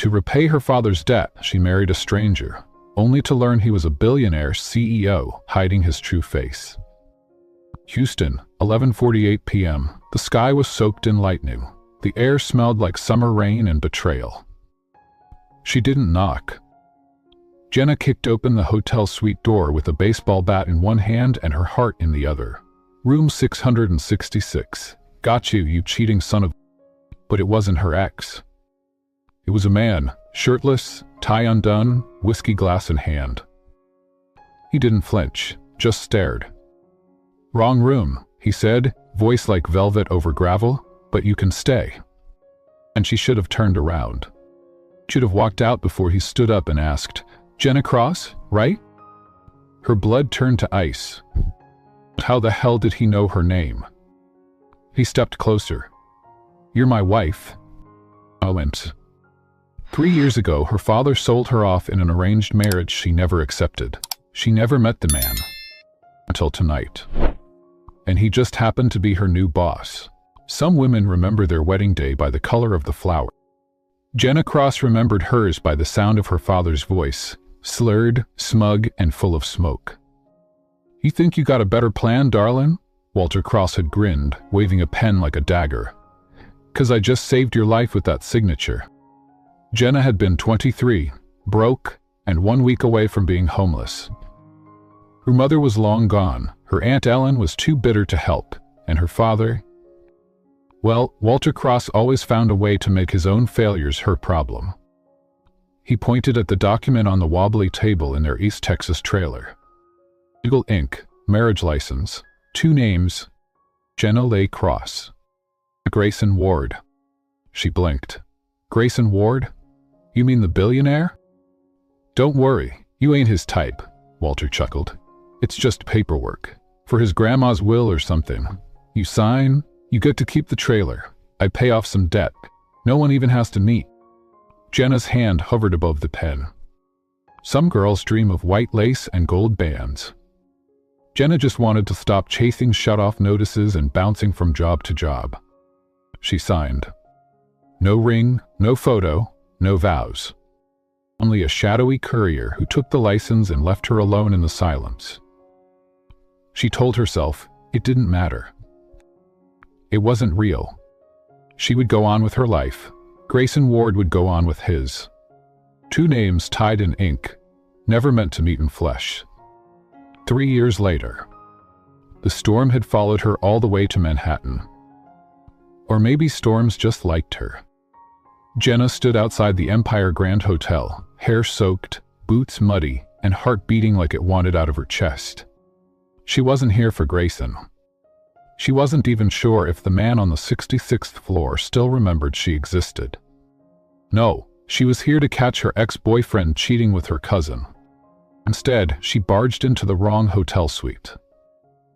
To repay her father's debt, she married a stranger, only to learn he was a billionaire CEO hiding his true face. Houston, 11:48 p.m. The sky was soaked in lightning. The air smelled like summer rain and betrayal. She didn't knock. Jenna kicked open the hotel suite door with a baseball bat in one hand and her heart in the other. Room 666. Got you, you cheating son of... But it wasn't her ex. It was a man, shirtless, tie undone, whiskey glass in hand. He didn't flinch, just stared. "Wrong room," he said, voice like velvet over gravel, "but you can stay." And she should have turned around. Should have walked out before he stood up and asked, "Jenna Cross, right?" Her blood turned to ice. How the hell did he know her name? He stepped closer. "You're my wife." Moment. 3 years ago, her father sold her off in an arranged marriage she never accepted. She never met the man. Until tonight. And he just happened to be her new boss. Some women remember their wedding day by the color of the flower. Jenna Cross remembered hers by the sound of her father's voice, slurred, smug, and full of smoke. "You think you got a better plan, darling?" Walter Cross had grinned, waving a pen like a dagger. "'Cause I just saved your life with that signature." Jenna had been 23, broke, and 1 week away from being homeless. Her mother was long gone, her Aunt Ellen was too bitter to help, and her father... Well, Walter Cross always found a way to make his own failures her problem. He pointed at the document on the wobbly table in their East Texas trailer. Legal Inc., marriage license, 2 names, Jenna Cross. Grayson Ward. She blinked. "Grayson Ward? You mean the billionaire?" "Don't worry, you ain't his type," Walter chuckled. "It's just paperwork. For his grandma's will or something. You sign, you get to keep the trailer. I pay off some debt. No one even has to meet." Jenna's hand hovered above the pen. Some girls dream of white lace and gold bands. Jenna just wanted to stop chasing shut-off notices and bouncing from job to job. She signed. No ring, no photo, no vows. Only a shadowy courier who took the license and left her alone in the silence. She told herself it didn't matter. It wasn't real. She would go on with her life. Grayson Ward would go on with his. 2 names tied in ink, never meant to meet in flesh. 3 years later. The storm had followed her all the way to Manhattan. Or maybe storms just liked her. Jenna stood outside the Empire Grand Hotel, hair soaked, boots muddy, and heart beating like it wanted out of her chest. She wasn't here for Grayson. She wasn't even sure if the man on the 66th floor still remembered she existed. No, she was here to catch her ex-boyfriend cheating with her cousin. Instead, she barged into the wrong hotel suite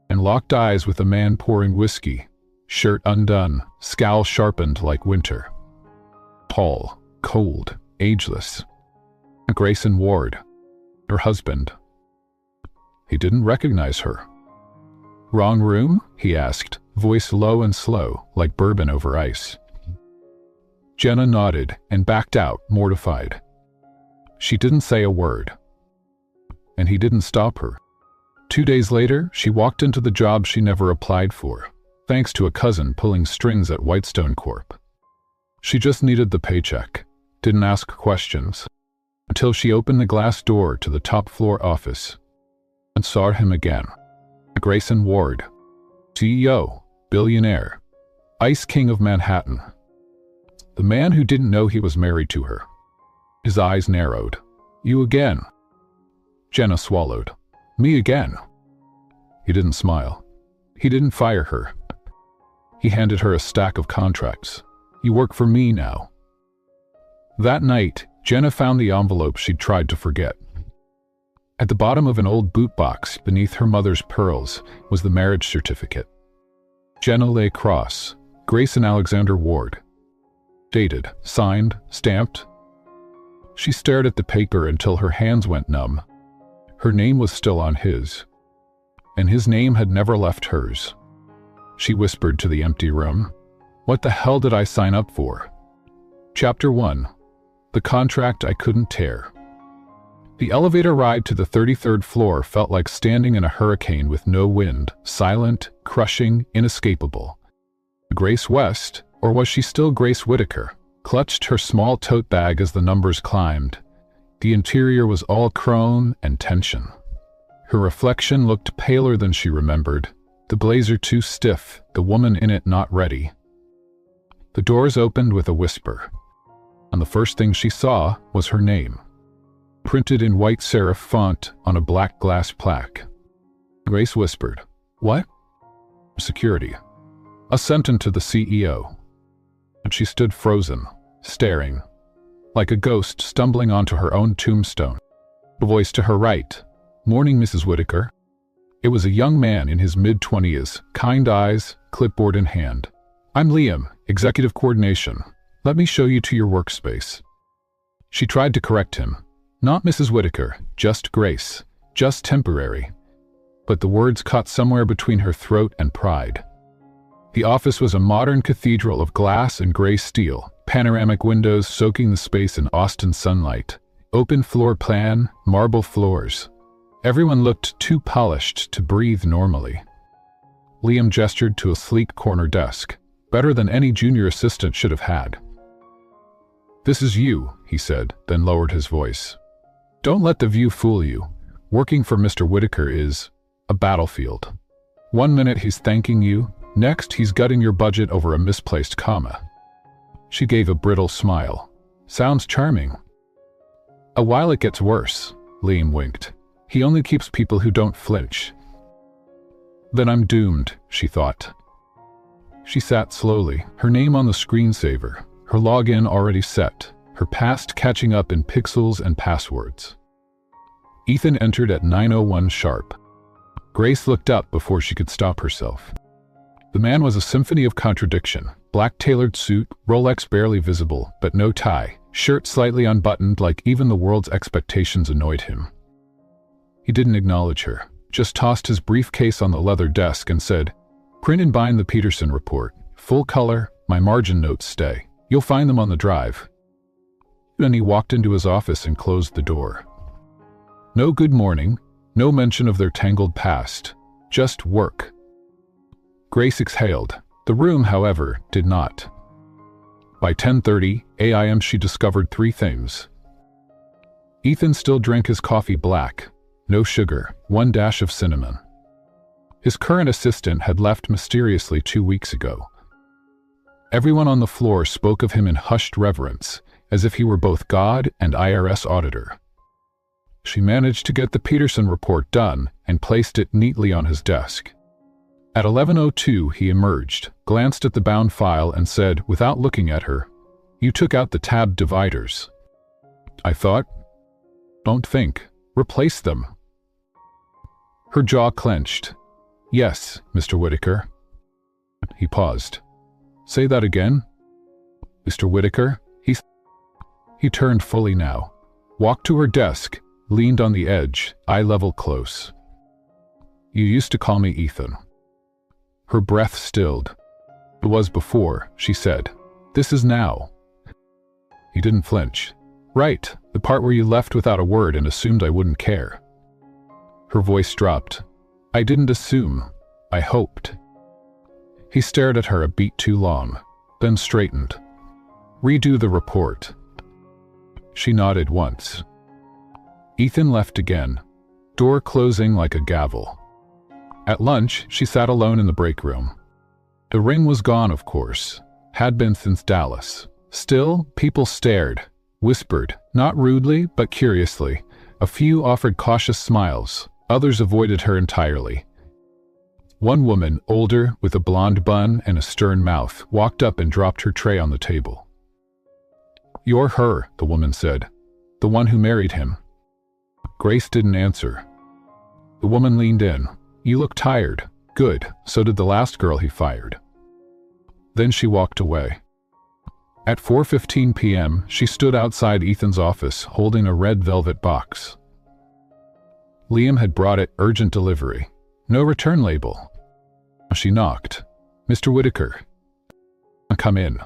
and locked eyes with a man pouring whiskey, shirt undone, scowl sharpened like winter. Tall, cold, ageless. Grayson Ward, her husband. He didn't recognize her. "Wrong room?" he asked, voice low and slow, like bourbon over ice. Jenna nodded and backed out, mortified. She didn't say a word. And he didn't stop her. 2 days later, she walked into the job she never applied for, thanks to a cousin pulling strings at Whitestone Corp. She just needed the paycheck, didn't ask questions, until she opened the glass door to the top floor office and saw him again. Grayson Ward, CEO, billionaire, Ice King of Manhattan. The man who didn't know he was married to her. His eyes narrowed. "You again?" Jenna swallowed. "Me again?" He didn't smile. He didn't fire her. He handed her a stack of contracts. "You work for me now." That night, Jenna found the envelope she'd tried to forget. At the bottom of an old boot box, beneath her mother's pearls, was the marriage certificate. Jenna Cross, Grayson Alexander Ward. Dated, signed, stamped. She stared at the paper until her hands went numb. Her name was still on his, and his name had never left hers. She whispered to the empty room, "What the hell did I sign up for?" Chapter 1. The contract I couldn't tear. The elevator ride to the 33rd floor felt like standing in a hurricane with no wind, silent, crushing, inescapable. Grace West, or was she still Grace Whitaker, clutched her small tote bag as the numbers climbed. The interior was all chrome and tension. Her reflection looked paler than she remembered, the blazer too stiff, the woman in it not ready. The doors opened with a whisper, and the first thing she saw was her name, printed in white serif font on a black glass plaque. Grace whispered, "What?" "Security." A sentence to the CEO. And she stood frozen, staring, like a ghost stumbling onto her own tombstone. A voice to her right, "Morning, Mrs. Whitaker." It was a young man in his mid-20s, kind eyes, clipboard in hand. "I'm Liam, Executive Coordination. Let me show you to your workspace." She tried to correct him. "Not Mrs. Whitaker, just Grace, just temporary." But the words caught somewhere between her throat and pride. The office was a modern cathedral of glass and gray steel, panoramic windows soaking the space in Austin sunlight, open floor plan, marble floors. Everyone looked too polished to breathe normally. Liam gestured to a sleek corner desk, better than any junior assistant should have had. "This is you," he said, then lowered his voice. "Don't let the view fool you. Working for Mr. Whitaker is a battlefield. One minute he's thanking you, next he's gutting your budget over a misplaced comma." She gave a brittle smile. "Sounds charming." "A while it gets worse," Liam winked. "He only keeps people who don't flinch." "Then I'm doomed," she thought. She sat slowly, her name on the screensaver, her login already set, her past catching up in pixels and passwords. Ethan entered at 9:01 sharp. Grace looked up before she could stop herself. The man was a symphony of contradiction. Black tailored suit, Rolex barely visible, but no tie, shirt slightly unbuttoned like even the world's expectations annoyed him. He didn't acknowledge her, just tossed his briefcase on the leather desk and said, "Print and bind the Peterson report. Full color, my margin notes stay. You'll find them on the drive." Then he walked into his office and closed the door. No good morning, no mention of their tangled past, just work. Grace exhaled. The room, however, did not. By 10:30 a.m. she discovered three things. Ethan still drank his coffee black, no sugar, one dash of cinnamon. His current assistant had left mysteriously 2 weeks ago. Everyone on the floor spoke of him in hushed reverence, as if he were both God and IRS auditor. She managed to get the Peterson report done and placed it neatly on his desk. At 11:02 he emerged, glanced at the bound file and said, without looking at her, "You took out the tab dividers." "I thought." "Don't think. Replace them." Her jaw clenched. "Yes, Mr. Whitaker." He paused. "Say that again?" "Mr. Whitaker?" He turned fully now, walked to her desk, leaned on the edge, eye level close. "You used to call me Ethan." Her breath stilled. "It was before," she said. "This is now." He didn't flinch. "Right, the part where you left without a word and assumed I wouldn't care." Her voice dropped. "I didn't assume. I hoped." He stared at her a beat too long, then straightened. "Redo the report." She nodded once. Ethan left again, door closing like a gavel. At lunch, she sat alone in the break room. The ring was gone, of course. Had been since Dallas. Still, people stared, whispered, not rudely, but curiously. A few offered cautious smiles. Others avoided her entirely. One woman, older, with a blonde bun and a stern mouth, walked up and dropped her tray on the table. "You're her," the woman said. "The one who married him." Grace didn't answer. The woman leaned in. "You look tired." "Good, so did the last girl he fired." Then she walked away. At 4:15 p.m., she stood outside Ethan's office, holding a red velvet box. Liam had brought it, urgent delivery. No return label. She knocked. "Mr. Whitaker." "Come in."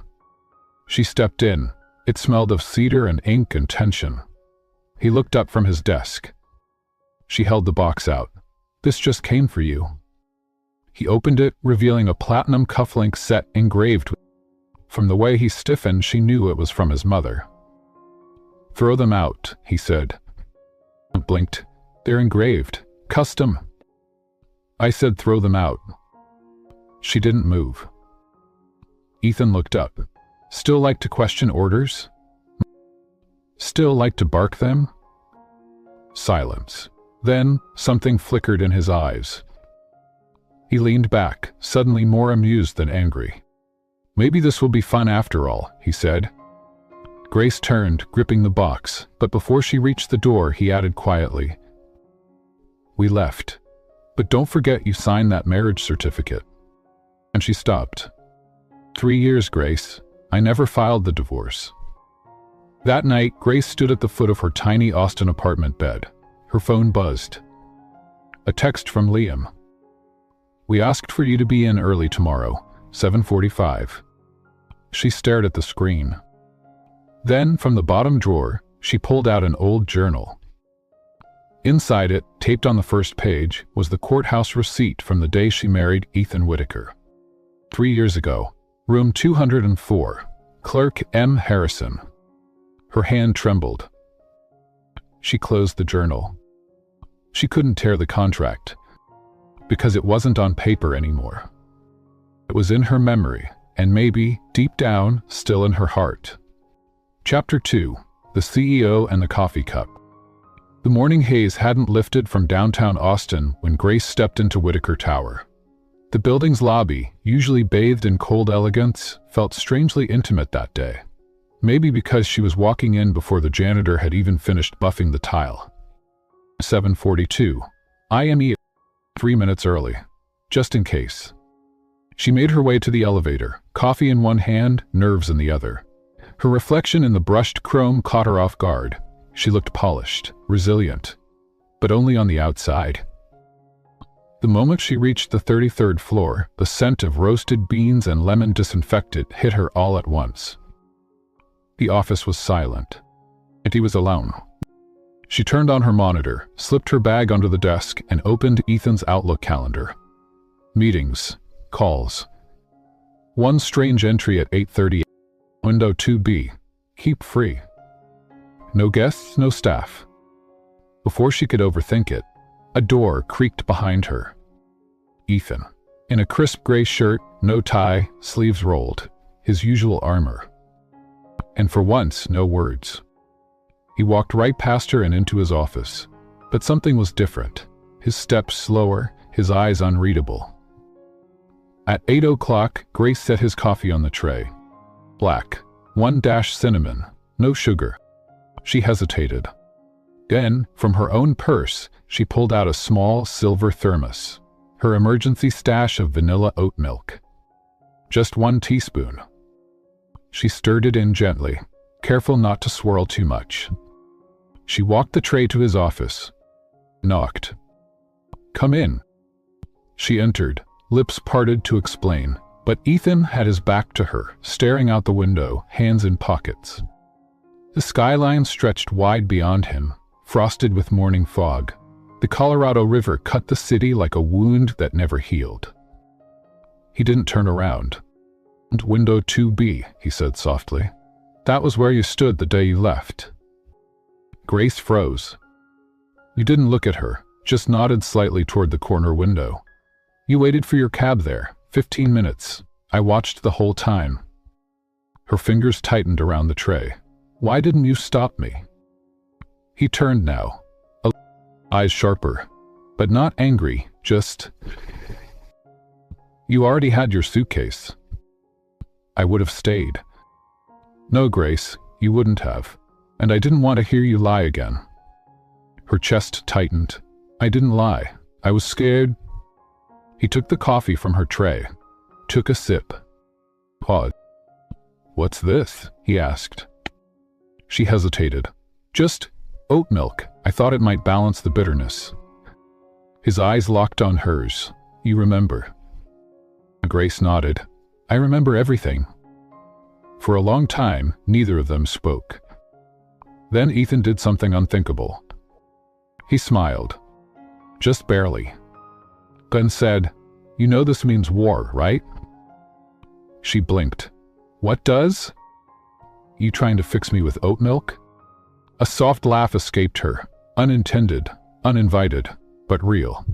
She stepped in. It smelled of cedar and ink and tension. He looked up from his desk. She held the box out. "This just came for you." He opened it, revealing a platinum cufflink set engraved. From the way he stiffened, she knew it was from his mother. "Throw them out," he said. I blinked. "They're engraved. Custom." I said throw them out. She didn't move. Ethan looked up. "Still like to question orders? Still like to bark them?" Silence. Then something flickered in his eyes. He leaned back, suddenly more amused than angry. "Maybe this will be fun after all," he said. Grace turned, gripping the box, but before she reached the door, he added quietly, "We left. But don't forget you signed that marriage certificate." And she stopped. 3 years, Grace. I never filed the divorce." That night, Grace stood at the foot of her tiny Austin apartment bed. Her phone buzzed. A text from Liam. "We asked for you to be in early tomorrow, 7:45. She stared at the screen. Then, from the bottom drawer, she pulled out an old journal. Inside it, taped on the first page, was the courthouse receipt from the day she married Ethan Whitaker. 3 years ago, room 204, Clerk M. Harrison. Her hand trembled. She closed the journal. She couldn't tear the contract, because it wasn't on paper anymore. It was in her memory, and maybe, deep down, still in her heart. Chapter 2. The CEO and the Coffee Cup. The morning haze hadn't lifted from downtown Austin when Grace stepped into Whitaker Tower. The building's lobby, usually bathed in cold elegance, felt strangely intimate that day. Maybe because she was walking in before the janitor had even finished buffing the tile. 7:42. IME 3 minutes early, just in case. She made her way to the elevator, coffee in one hand, nerves in the other. Her reflection in the brushed chrome caught her off guard. She looked polished, resilient, but only on the outside. The moment she reached the 33rd floor, the scent of roasted beans and lemon disinfectant hit her all at once. The office was silent, and he was alone. She turned on her monitor, slipped her bag under the desk, and opened Ethan's Outlook calendar. Meetings, calls. One strange entry at 8:30. Window 2B. Keep free. No guests, no staff. Before she could overthink it, a door creaked behind her. Ethan, in a crisp gray shirt, no tie, sleeves rolled, his usual armor. And for once, no words. He walked right past her and into his office. But something was different. His steps slower, his eyes unreadable. At 8 o'clock, Grace set his coffee on the tray. Black, 1 cinnamon, no sugar. She hesitated. Then, from her own purse, she pulled out a small silver thermos, her emergency stash of vanilla oat milk. Just 1 teaspoon. She stirred it in gently, careful not to swirl too much. She walked the tray to his office. Knocked. "Come in." She entered, lips parted to explain, but Ethan had his back to her, staring out the window, hands in pockets. The skyline stretched wide beyond him, frosted with morning fog. The Colorado River cut the city like a wound that never healed. He didn't turn around. "Window 2B, he said softly. "That was where you stood the day you left." Grace froze. You didn't look at her, just nodded slightly toward the corner window. "You waited for your cab there, 15 minutes. I watched the whole time." Her fingers tightened around the tray. "Why didn't you stop me?" He turned now, eyes sharper, but not angry, just... "You already had your suitcase." "I would have stayed." "No, Grace, you wouldn't have. And I didn't want to hear you lie again." Her chest tightened. "I didn't lie. I was scared." He took the coffee from her tray, took a sip. Paused. "What's this?" he asked. She hesitated. "Just oat milk. I thought it might balance the bitterness." His eyes locked on hers. "You remember?" Grace nodded. "I remember everything." For a long time, neither of them spoke. Then Ethan did something unthinkable. He smiled. Just barely. Then said, "You know this means war, right?" She blinked. "What does?" "You trying to fix me with oat milk?" A soft laugh escaped her, unintended, uninvited, but real.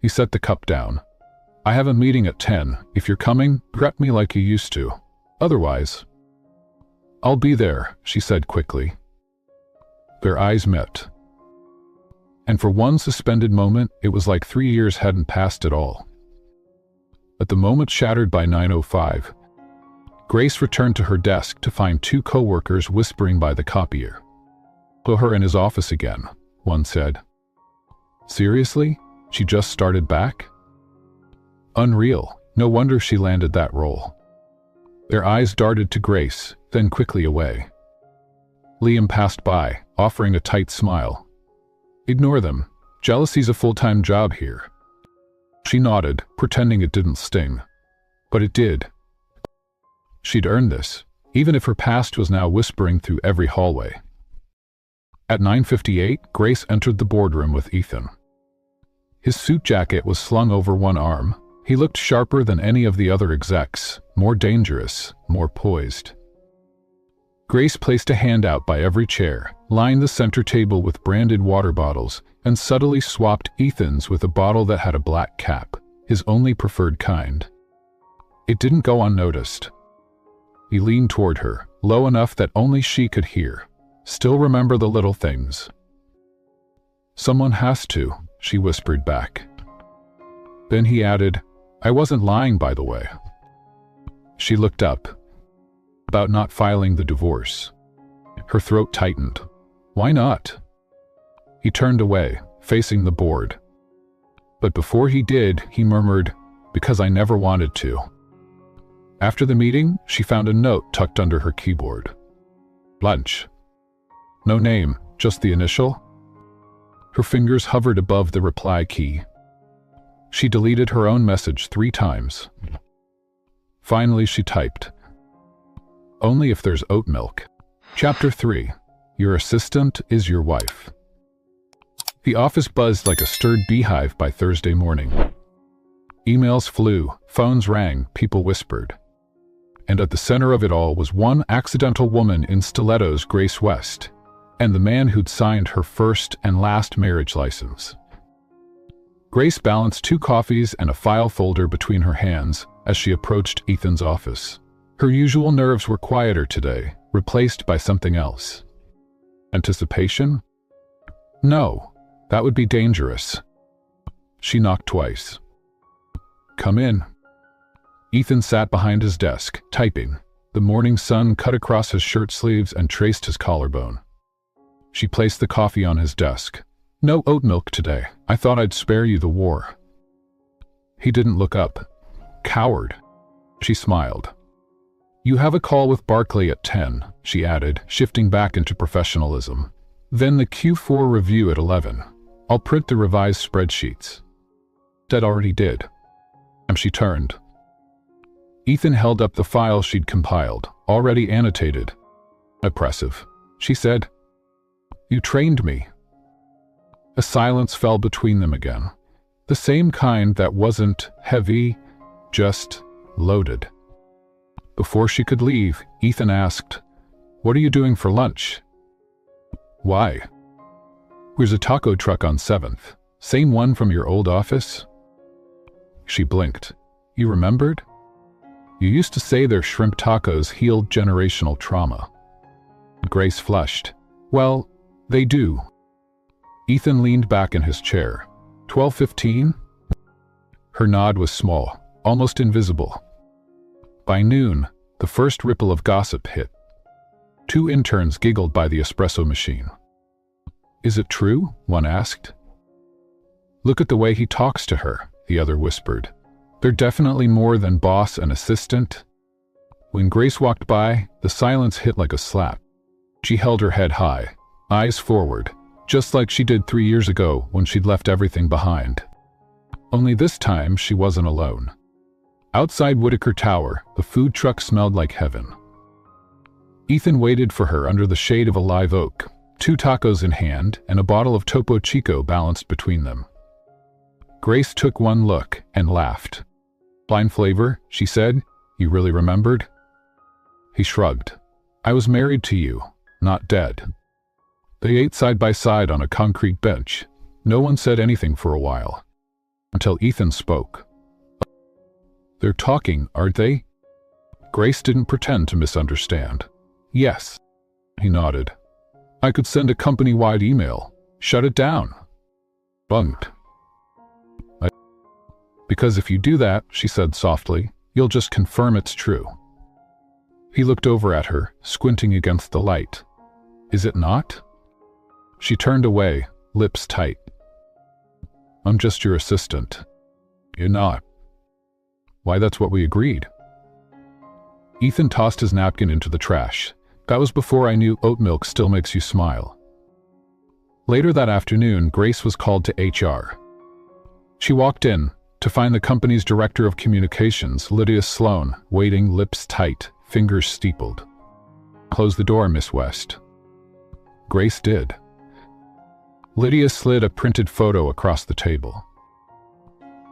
He set the cup down. "I have a meeting at 10. If you're coming, prep me like you used to. Otherwise—" "I'll be there," she said quickly. Their eyes met. And for one suspended moment, it was like 3 years hadn't passed at all. At the moment shattered by 9:05, Grace returned to her desk to find two co-workers whispering by the copier. "Put her in his office again," one said. Seriously? She just started back? Unreal. No wonder she landed that role. Their eyes darted to Grace, then quickly away. Liam passed by, offering a tight smile. "Ignore them. Jealousy's a full-time job here." She nodded, pretending it didn't sting. But it did. She'd earned this, even if her past was now whispering through every hallway. At 9:58, Grace entered the boardroom with Ethan. His suit jacket was slung over one arm. He looked sharper than any of the other execs, more dangerous, more poised. Grace placed a hand out by every chair, lined the center table with branded water bottles, and subtly swapped Ethan's with a bottle that had a black cap, his only preferred kind. It didn't go unnoticed. He leaned toward her, low enough that only she could hear. "Still remember the little things." "Someone has to," she whispered back. Then he added, "I wasn't lying, by the way." She looked up. "About not filing the divorce." Her throat tightened. "Why not?" He turned away, facing the board. But before he did, he murmured, "Because I never wanted to." After the meeting, she found a note tucked under her keyboard. "Lunch." No name, just the initial. Her fingers hovered above the reply key. She deleted her own message 3 times. Finally, she typed, "Only if there's oat milk." Chapter 3. Your assistant is your wife. The office buzzed like a stirred beehive by Thursday morning. Emails flew, phones rang, people whispered. And at the center of it all was one accidental woman in stilettos, Grace West, and the man who'd signed her first and last marriage license. Grace balanced 2 coffees and a file folder between her hands as she approached Ethan's office. Her usual nerves were quieter today, replaced by something else. Anticipation? No, that would be dangerous. She knocked twice. "Come in." Ethan sat behind his desk, typing. The morning sun cut across his shirt sleeves and traced his collarbone. She placed the coffee on his desk. "No oat milk today. I thought I'd spare you the war." He didn't look up. "Coward." She smiled. "You have a call with Barclay at 10, she added, shifting back into professionalism. "Then the Q4 review at 11. I'll print the revised spreadsheets." That already did. And she turned. Ethan held up the file she'd compiled, already annotated. "Impressive," she said. "You trained me." A silence fell between them again. The same kind that wasn't heavy, just loaded. Before she could leave, Ethan asked, "What are you doing for lunch?" "Why?" "There's a taco truck on 7th. Same one from your old office?" She blinked. "You remembered? You used to say their shrimp tacos healed generational trauma." Grace flushed. "Well, they do." Ethan leaned back in his chair. 12:15? Her nod was small, almost invisible. By noon, the first ripple of gossip hit. 2 interns giggled by the espresso machine. "Is it true?" one asked. "Look at the way he talks to her," the other whispered. "They're definitely more than boss and assistant." When Grace walked by, the silence hit like a slap. She held her head high, eyes forward, just like she did 3 years ago when she'd left everything behind. Only this time she wasn't alone. Outside Whitaker Tower, the food truck smelled like heaven. Ethan waited for her under the shade of a live oak, 2 tacos in hand and a bottle of Topo Chico balanced between them. Grace took one look and laughed. "Blind flavor," she said. "You really remembered?" He shrugged. "I was married to you, not dead." They ate side by side on a concrete bench. No one said anything for a while, until Ethan spoke. "They're talking, aren't they?" Grace didn't pretend to misunderstand. "Yes." He nodded. "I could send a company-wide email. Shut it down." Bunked. "Because if you do that," she said softly, "you'll just confirm it's true." He looked over at her, squinting against the light. "Is it not?" She turned away, lips tight. "I'm just your assistant." "You're not." "Why, that's what we agreed." Ethan tossed his napkin into the trash. "That was before I knew oat milk still makes you smile." Later that afternoon, Grace was called to HR. She walked in to find the company's director of communications, Lydia Sloan, waiting, lips tight, fingers steepled. "Close the door, Miss West." Grace did. Lydia slid a printed photo across the table.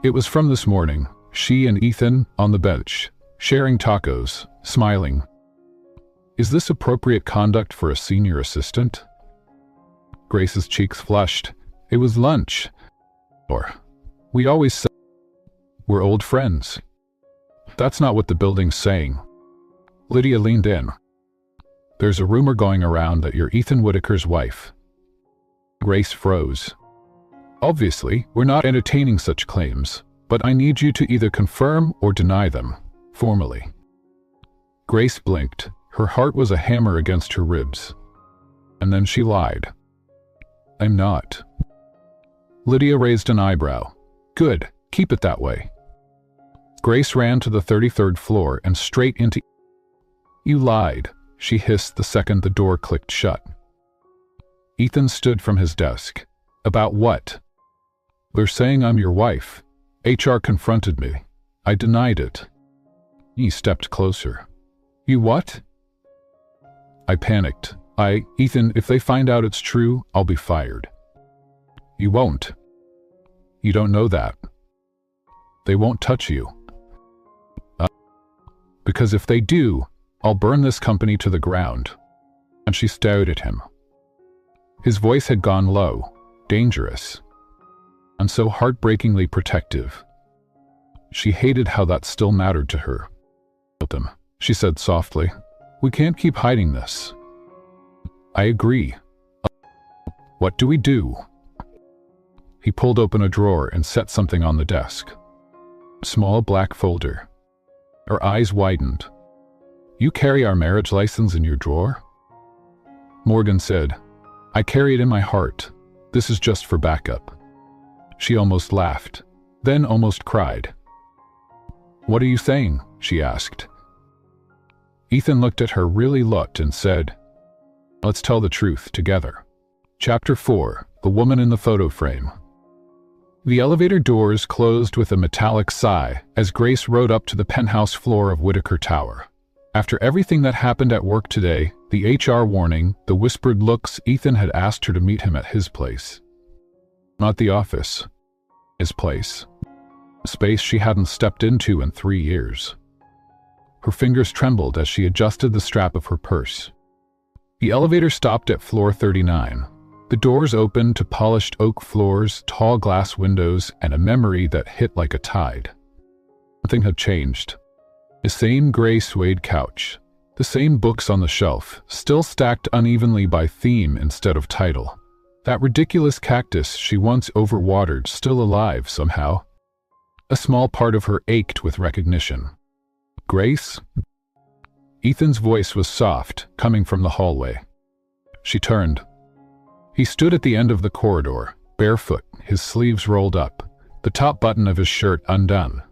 It was from this morning, she and Ethan on the bench, sharing tacos, smiling. "Is this appropriate conduct for a senior assistant?" Grace's cheeks flushed. "It was lunch. Or, we always say we're old friends." "That's not what the building's saying." Lydia leaned in. "There's a rumor going around that you're Ethan Whitaker's wife." Grace froze. "Obviously, we're not entertaining such claims, but I need you to either confirm or deny them, formally." Grace blinked. Her heart was a hammer against her ribs. And then she lied. "I'm not." Lydia raised an eyebrow. "Good, keep it that way." Grace ran to the 33rd floor and straight into... "You lied," she hissed the second the door clicked shut. Ethan stood from his desk. "About what?" "They're saying I'm your wife. HR confronted me. I denied it." He stepped closer. "You what?" I panicked. Ethan, if they find out it's true, I'll be fired." "You won't." "You don't know that." "They won't touch you." "Because if they do, I'll burn this company to the ground." And she stared at him. His voice had gone low, dangerous, and so heartbreakingly protective. She hated how that still mattered to her. "Them," she said softly. "We can't keep hiding this." "I agree. What do we do?" He pulled open a drawer and set something on the desk. Small black folder. Her eyes widened. "You carry our marriage license in your drawer?" Morgan said, "I carry it in my heart. This is just for backup." She almost laughed, then almost cried. "What are you saying?" she asked. Ethan looked at her, really looked, and said, "Let's tell the truth together." Chapter 4. The Woman in the Photo Frame. The elevator doors closed with a metallic sigh as Grace rode up to the penthouse floor of Whitaker Tower. After everything that happened at work today, the HR warning, the whispered looks, Ethan had asked her to meet him at his place. Not the office. His place. A space she hadn't stepped into in 3 years. Her fingers trembled as she adjusted the strap of her purse. The elevator stopped at floor 39. The doors opened to polished oak floors, tall glass windows, and a memory that hit like a tide. Nothing had changed. The same gray suede couch. The same books on the shelf, still stacked unevenly by theme instead of title. That ridiculous cactus she once overwatered, still alive somehow. A small part of her ached with recognition. "Grace?" Ethan's voice was soft, coming from the hallway. She turned. He stood at the end of the corridor, barefoot, his sleeves rolled up, the top button of his shirt undone.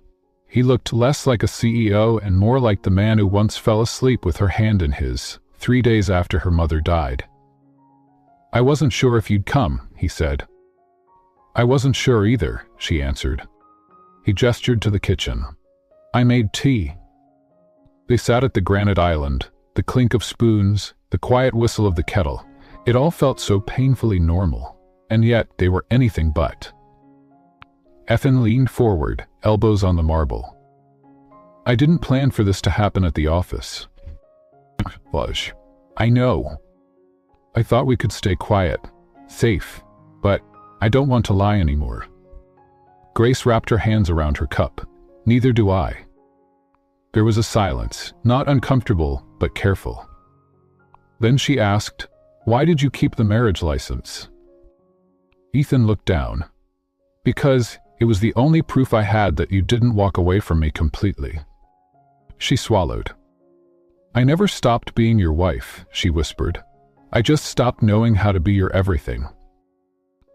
He looked less like a CEO and more like the man who once fell asleep with her hand in his, 3 days after her mother died. "I wasn't sure if you'd come," he said. "I wasn't sure either," she answered. He gestured to the kitchen. "I made tea." They sat at the granite island, The clink of spoons, the quiet whistle of the kettle, it all felt so painfully normal, and yet they were anything but. Ethan leaned forward, elbows on the marble. I didn't plan for this to happen at the office. Fudge. I know. I thought we could stay quiet, safe, but I don't want to lie anymore. Grace wrapped her hands around her cup. Neither do I. There was a silence, not uncomfortable, but careful. Then she asked, "Why did you keep the marriage license?" Ethan looked down. "Because it was the only proof I had that you didn't walk away from me completely." She swallowed. "I never stopped being your wife," she whispered. "I just stopped knowing how to be your everything."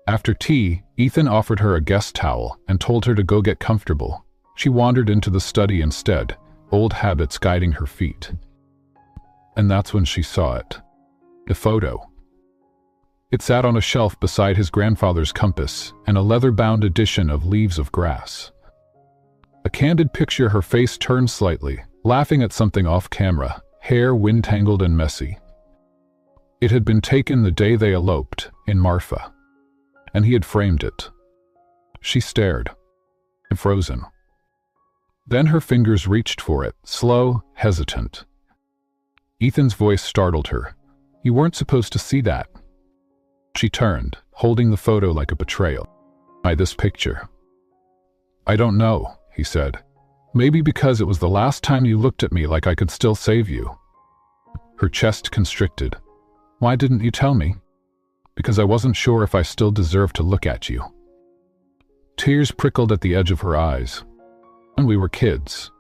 After tea, Ethan offered her a guest towel and told her to go get comfortable. She wandered into the study instead, old habits guiding her feet. And that's when she saw it. The photo. It sat on a shelf beside his grandfather's compass and a leather-bound edition of Leaves of Grass. A candid picture, her face turned slightly, laughing at something off-camera, hair wind-tangled and messy. It had been taken the day they eloped, in Marfa, and he had framed it. She stared, frozen. Then her fingers reached for it, slow, hesitant. Ethan's voice startled her. "You weren't supposed to see that." She turned, holding the photo like a betrayal. "Why this picture?" "I don't know," he said. "Maybe because it was the last time you looked at me like I could still save you." Her chest constricted. "Why didn't you tell me?" "Because I wasn't sure if I still deserved to look at you." Tears prickled at the edge of her eyes. "When we were kids.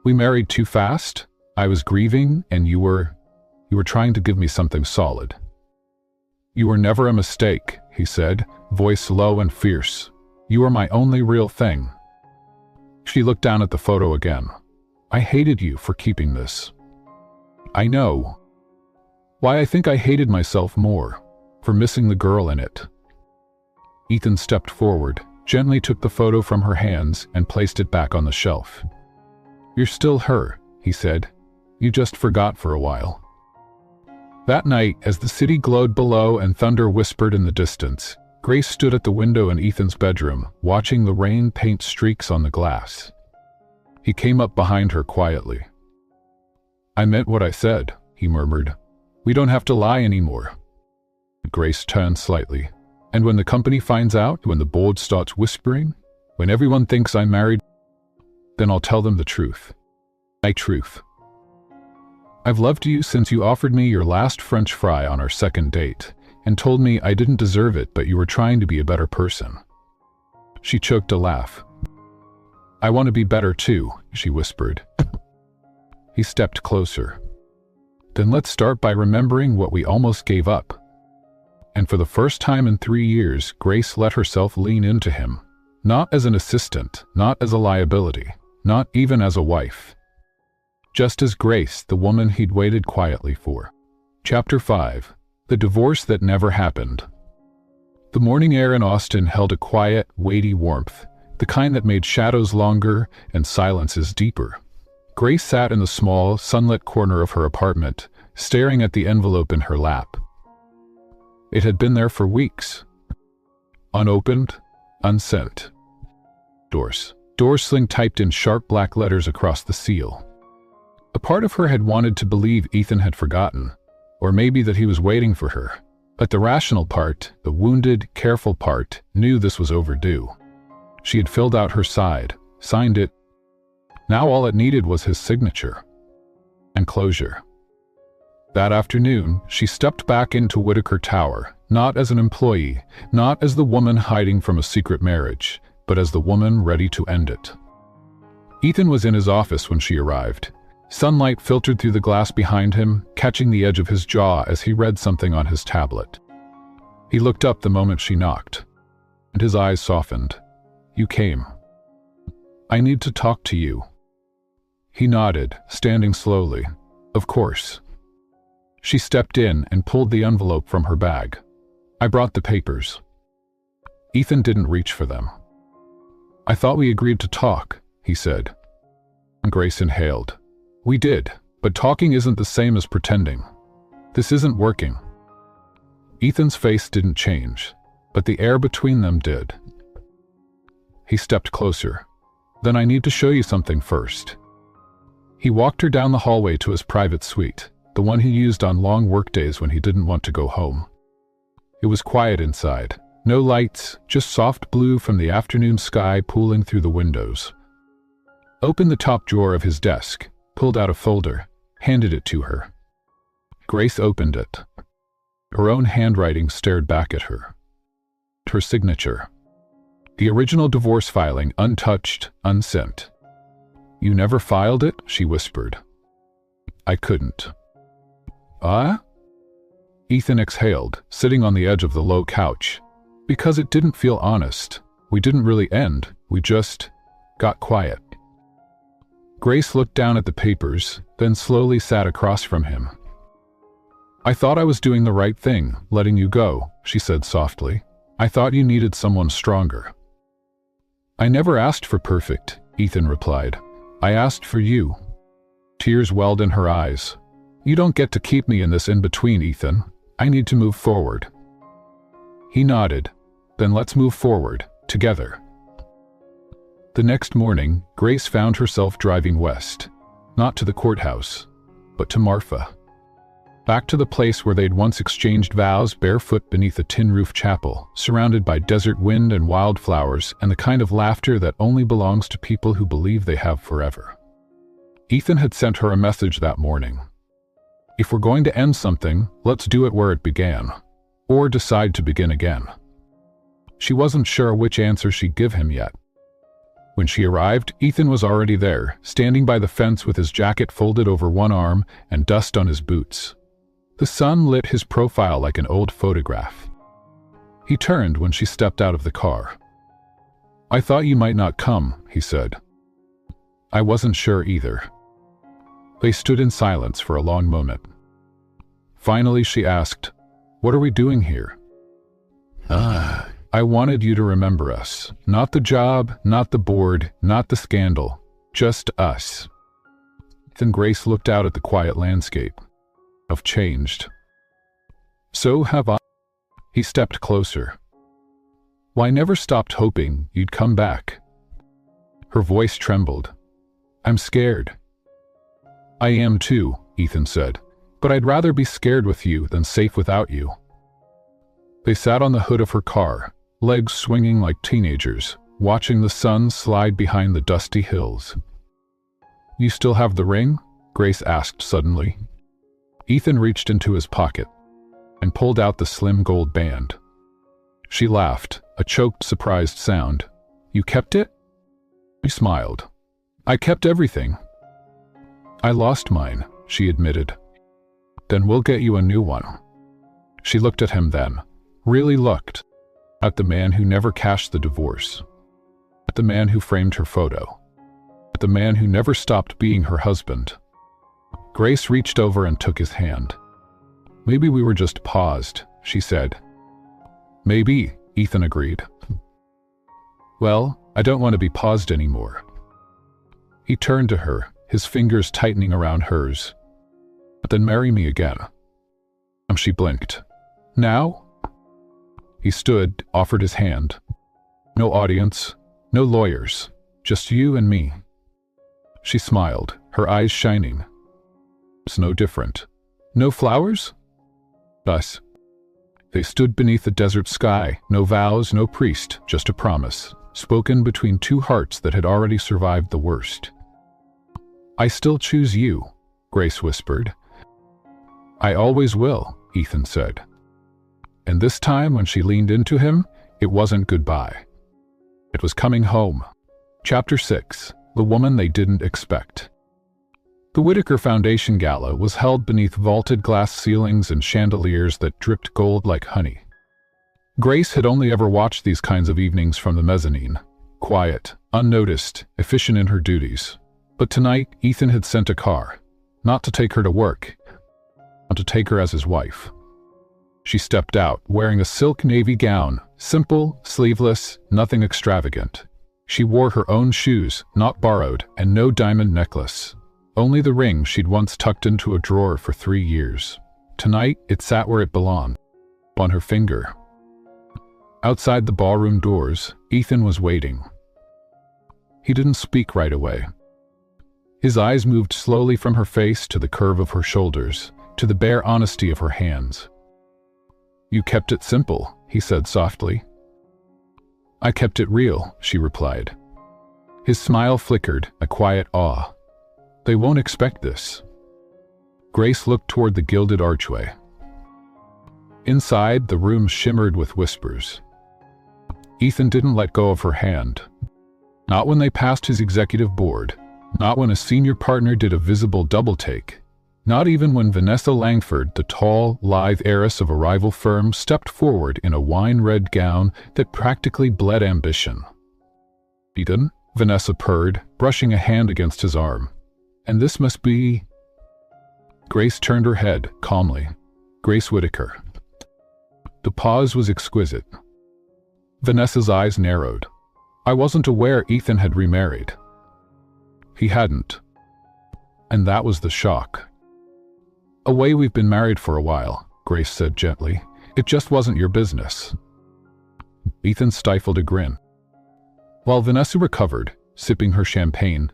We married too fast. I was grieving, and you were trying to give me something solid." "You were never a mistake," he said, voice low and fierce. "You were my only real thing." She looked down at the photo again. "I hated you for keeping this." "I know. Why, I think I hated myself more, for missing the girl in it." Ethan stepped forward, gently took the photo from her hands and placed it back on the shelf. "You're still her," he said. "You just forgot for a while." That night, as the city glowed below and thunder whispered in the distance, Grace stood at the window in Ethan's bedroom, watching the rain paint streaks on the glass. He came up behind her quietly. "I meant what I said," he murmured. "We don't have to lie anymore." Grace turned slightly. "And when the company finds out, when the board starts whispering, when everyone thinks I'm married, then I'll tell them the truth. My truth. I've loved you since you offered me your last French fry on our second date, and told me I didn't deserve it, but you were trying to be a better person." She choked a laugh. "I want to be better too," she whispered. He stepped closer. "Then let's start by remembering what we almost gave up." And for the first time in 3 years, Grace let herself lean into him. Not as an assistant, not as a liability, not even as a wife. Just as Grace, the woman he'd waited quietly for. Chapter 5. The Divorce That Never Happened. The morning air in Austin held a quiet, weighty warmth, the kind that made shadows longer and silences deeper. Grace sat in the small, sunlit corner of her apartment, staring at the envelope in her lap. It had been there for weeks. Unopened, unsent. Doorsling typed in sharp black letters across the seal. A part of her had wanted to believe Ethan had forgotten, or maybe that he was waiting for her. But the rational part, the wounded, careful part, knew this was overdue. She had filled out her side, signed it. Now all it needed was his signature. And closure. That afternoon, she stepped back into Whitaker Tower, not as an employee, not as the woman hiding from a secret marriage, but as the woman ready to end it. Ethan was in his office when she arrived. Sunlight filtered through the glass behind him, catching the edge of his jaw as he read something on his tablet. He looked up the moment she knocked, and his eyes softened. "You came. I need to talk to you." He nodded, standing slowly. "Of course." She stepped in and pulled the envelope from her bag. "I brought the papers." Ethan didn't reach for them. "I thought we agreed to talk," he said. Grace inhaled. "We did, But talking isn't the same as pretending. This isn't working. Ethan's face didn't change, but the air between them did. He stepped closer. Then I need to show you something first. He walked her down the hallway to his private suite, the one he used on long workdays when he didn't want to go home. It was quiet inside. No lights, just soft blue from the afternoon sky pooling through the windows. Opened the top drawer of his desk, pulled out a folder, handed it to her. Grace opened it. Her own handwriting stared back at her. Her signature. The original divorce filing, untouched, unsent. "You never filed it?" she whispered. "I couldn't." "Ah?" Ethan exhaled, sitting on the edge of the low couch. "Because it didn't feel honest. We didn't really end, we just got quiet." Grace looked down at the papers, then slowly sat across from him. "I thought I was doing the right thing, letting you go," she said softly. "I thought you needed someone stronger." "I never asked for perfect," Ethan replied. "I asked for you." Tears welled in her eyes. "You don't get to keep me in this in-between, Ethan. I need to move forward." He nodded. "Then let's move forward, together." The next morning, Grace found herself driving west, not to the courthouse, but to Marfa. Back to the place where they'd once exchanged vows, barefoot beneath a tin-roof chapel, surrounded by desert wind and wildflowers and the kind of laughter that only belongs to people who believe they have forever. Ethan had sent her a message that morning. If we're going to end something, let's do it where it began, or decide to begin again. She wasn't sure which answer she'd give him yet. When she arrived, Ethan was already there, standing by the fence with his jacket folded over one arm and dust on his boots. The sun lit his profile like an old photograph. He turned when she stepped out of the car. "I thought you might not come," he said. "I wasn't sure either." They stood in silence for a long moment. Finally, she asked, "What are we doing here?" "I wanted you to remember us. Not the job, not the board, not the scandal. Just us." Then Grace looked out at the quiet landscape. "I've changed." "So have I." He stepped closer. "Well, I never stopped hoping you'd come back." Her voice trembled. "I'm scared." "I am too," Ethan said. "But I'd rather be scared with you than safe without you." They sat on the hood of her car, legs swinging like teenagers, watching the sun slide behind the dusty hills. "You still have the ring?" Grace asked suddenly. Ethan reached into his pocket and pulled out the slim gold band. She laughed, a choked, surprised sound. "You kept it?" He smiled. "I kept everything." "I lost mine," she admitted. "Then we'll get you a new one." She looked at him then, really looked, at the man who never cashed the divorce, at the man who framed her photo, at the man who never stopped being her husband. Grace reached over and took his hand. "Maybe we were just paused," she said. "Maybe," Ethan agreed. "Well, I don't want to be paused anymore." He turned to her, his fingers tightening around hers. "Then marry me again." She blinked. "Now?" He stood, offered his hand. "No audience, no lawyers, just you and me." She smiled, her eyes shining. "It's no different. No flowers?" "Us." They stood beneath the desert sky, no vows, no priest, just a promise, spoken between two hearts that had already survived the worst. "I still choose you," Grace whispered. "I always will," Ethan said. And this time, when she leaned into him, it wasn't goodbye. It was coming home. Chapter 6. The Woman They Didn't Expect. The Whitaker Foundation Gala was held beneath vaulted glass ceilings and chandeliers that dripped gold like honey. Grace had only ever watched these kinds of evenings from the mezzanine, quiet, unnoticed, efficient in her duties. But tonight, Ethan had sent a car, not to take her to work, but to take her as his wife. She stepped out, wearing a silk navy gown, simple, sleeveless, nothing extravagant. She wore her own shoes, not borrowed, and no diamond necklace. Only the ring she'd once tucked into a drawer for 3 years. Tonight, it sat where it belonged, on her finger. Outside the ballroom doors, Ethan was waiting. He didn't speak right away. His eyes moved slowly from her face to the curve of her shoulders, to the bare honesty of her hands. "You kept it simple," he said softly. "I kept it real," she replied. His smile flickered, a quiet awe. "They won't expect this." Grace looked toward the gilded archway. Inside, the room shimmered with whispers. Ethan didn't let go of her hand. Not when they passed his executive board. Not when a senior partner did a visible double-take. Not even when Vanessa Langford, the tall, lithe heiress of a rival firm, stepped forward in a wine-red gown that practically bled ambition. "Ethan," Vanessa purred, brushing a hand against his arm. "And this must be—" Grace turned her head, calmly. "Grace Whitaker." The pause was exquisite. Vanessa's eyes narrowed. "I wasn't aware Ethan had remarried." He hadn't. And that was the shock. We've been married for a while," Grace said gently. "It just wasn't your business." Ethan stifled a grin. While Vanessa recovered, sipping her champagne,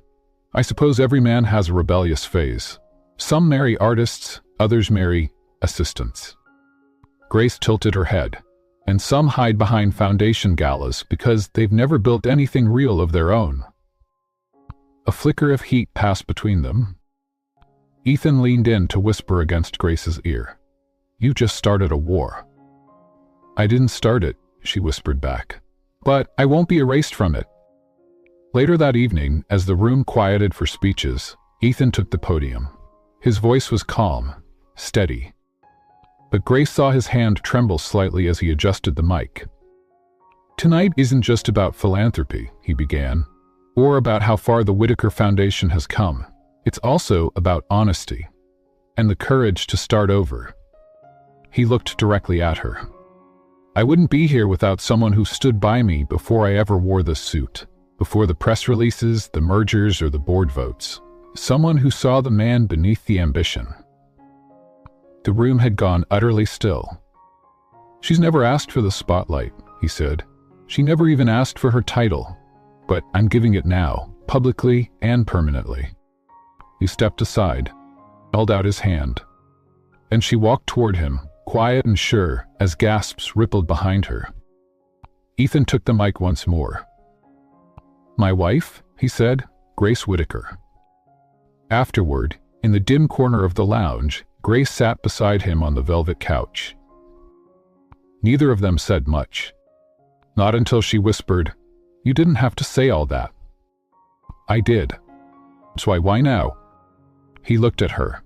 "I suppose every man has a rebellious phase. Some marry artists, others marry assistants." Grace tilted her head. "And some hide behind foundation galas because they've never built anything real of their own." A flicker of heat passed between them. Ethan leaned in to whisper against Grace's ear. "You just started a war." "I didn't start it," she whispered back. "But I won't be erased from it." Later that evening, as the room quieted for speeches, Ethan took the podium. His voice was calm, steady. But Grace saw his hand tremble slightly as he adjusted the mic. "Tonight isn't just about philanthropy," he began, "or about how far the Whitaker Foundation has come. It's also about honesty and the courage to start over." He looked directly at her. "I wouldn't be here without someone who stood by me before I ever wore this suit, before the press releases, the mergers, or the board votes. Someone who saw the man beneath the ambition." The room had gone utterly still. "She's never asked for the spotlight," he said. "She never even asked for her title. But I'm giving it now, publicly and permanently." He stepped aside, held out his hand, and she walked toward him, quiet and sure, as gasps rippled behind her. Ethan took the mic once more. "My wife," he said, "Grace Whitaker." Afterward, in the dim corner of the lounge, Grace sat beside him on the velvet couch. Neither of them said much. Not until she whispered, "You didn't have to say all that." "I did." "So why now?" He looked at her.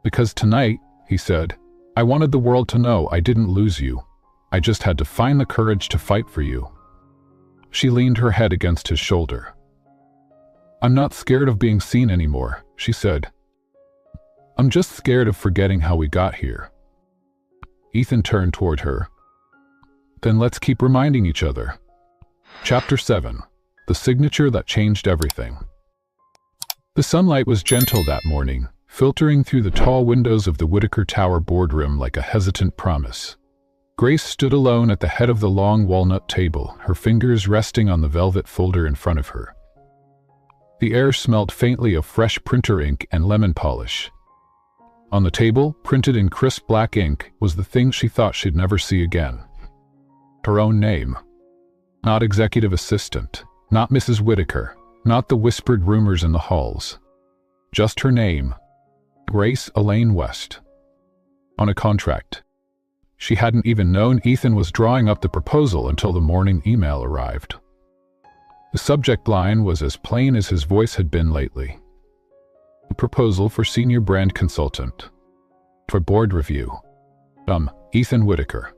"Because tonight," he said, "I wanted the world to know I didn't lose you. I just had to find the courage to fight for you." She leaned her head against his shoulder. "I'm not scared of being seen anymore," she said. "I'm just scared of forgetting how we got here." Ethan turned toward her. "Then let's keep reminding each other." Chapter 7. The Signature That Changed Everything. The sunlight was gentle that morning, filtering through the tall windows of the Whitaker Tower boardroom like a hesitant promise. Grace stood alone at the head of the long walnut table, her fingers resting on the velvet folder in front of her. The air smelled faintly of fresh printer ink and lemon polish. On the table, printed in crisp black ink, was the thing she thought she'd never see again. Her own name. Not executive assistant, not Mrs. Whitaker, not the whispered rumors in the halls. Just her name, Grace Elaine West. On a contract. She hadn't even known Ethan was drawing up the proposal until the morning email arrived. The subject line was as plain as his voice had been lately. A proposal for senior brand consultant. For board review. Ethan Whitaker.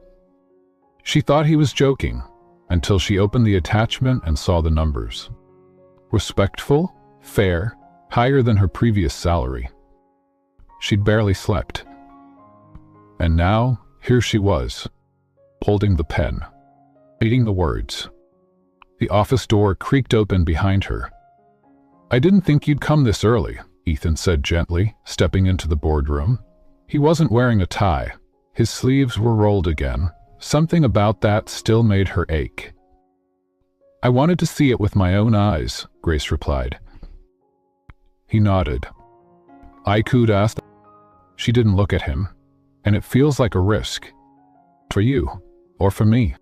She thought he was joking, until she opened the attachment and saw the numbers. Respectful, fair, higher than her previous salary. She'd barely slept. And now, here she was, holding the pen, reading the words. The office door creaked open behind her. "I didn't think you'd come this early," Ethan said gently, stepping into the boardroom. He wasn't wearing a tie. His sleeves were rolled again. Something about that still made her ache. I wanted to see it with my own eyes, Grace replied. He nodded. I could ask. She didn't look at him. And it feels like a risk. For you, or for me.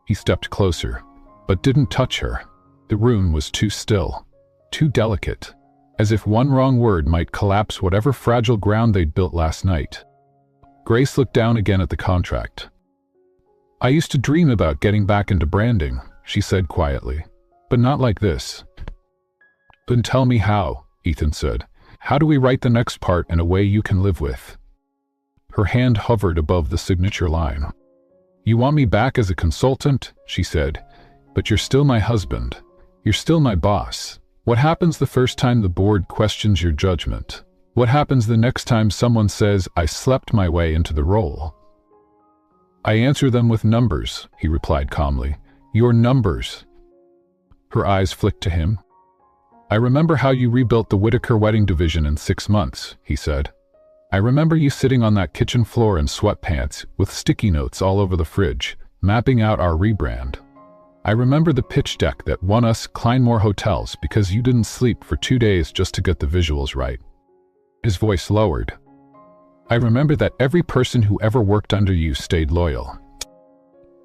He stepped closer, but didn't touch her. The room was too still, too delicate, as if one wrong word might collapse whatever fragile ground they'd built last night. Grace looked down again at the contract. I used to dream about getting back into branding, she said quietly, but not like this. Then tell me how, Ethan said. How do we write the next part in a way you can live with? Her hand hovered above the signature line. You want me back as a consultant, she said, but you're still my husband. You're still my boss. What happens the first time the board questions your judgment? What happens the next time someone says, I slept my way into the role? I answer them with numbers, he replied calmly. Your numbers. Her eyes flicked to him. I remember how you rebuilt the Whitaker wedding division in 6 months, he said. I remember you sitting on that kitchen floor in sweatpants with sticky notes all over the fridge, mapping out our rebrand. I remember the pitch deck that won us Kleinmore hotels because you didn't sleep for 2 days just to get the visuals right. His voice lowered. I remember that every person who ever worked under you stayed loyal.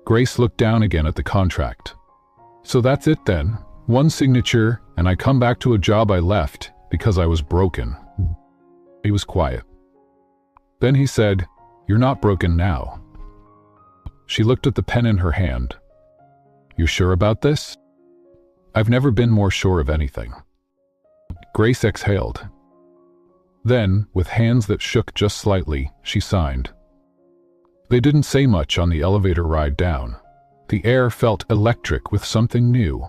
Grace looked down again at the contract. So that's it then. One signature, and I come back to a job I left because I was broken. He was quiet. Then he said, You're not broken now. She looked at the pen in her hand. You sure about this? I've never been more sure of anything. Grace exhaled. Then, with hands that shook just slightly, she signed. They didn't say much on the elevator ride down. The air felt electric with something new,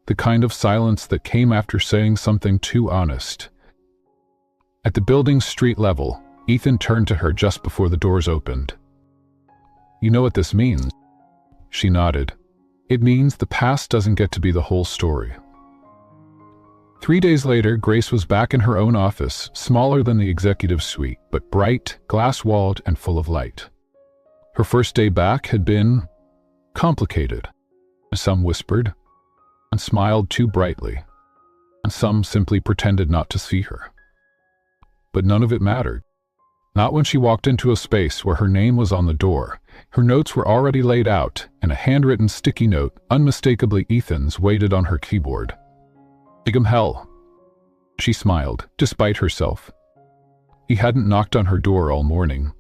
the kind of silence that came after saying something too honest. At the building's street level, Ethan turned to her just before the doors opened. You know what this means? She nodded. It means the past doesn't get to be the whole story. 3 days later, Grace was back in her own office, smaller than the executive suite, but bright, glass-walled, and full of light. Her first day back had been complicated. Some whispered, and smiled too brightly, and some simply pretended not to see her. But none of it mattered. Not when she walked into a space where her name was on the door. Her notes were already laid out, and a handwritten sticky note, unmistakably Ethan's, waited on her keyboard. Bigum hell. She smiled, despite herself. He hadn't knocked on her door all morning.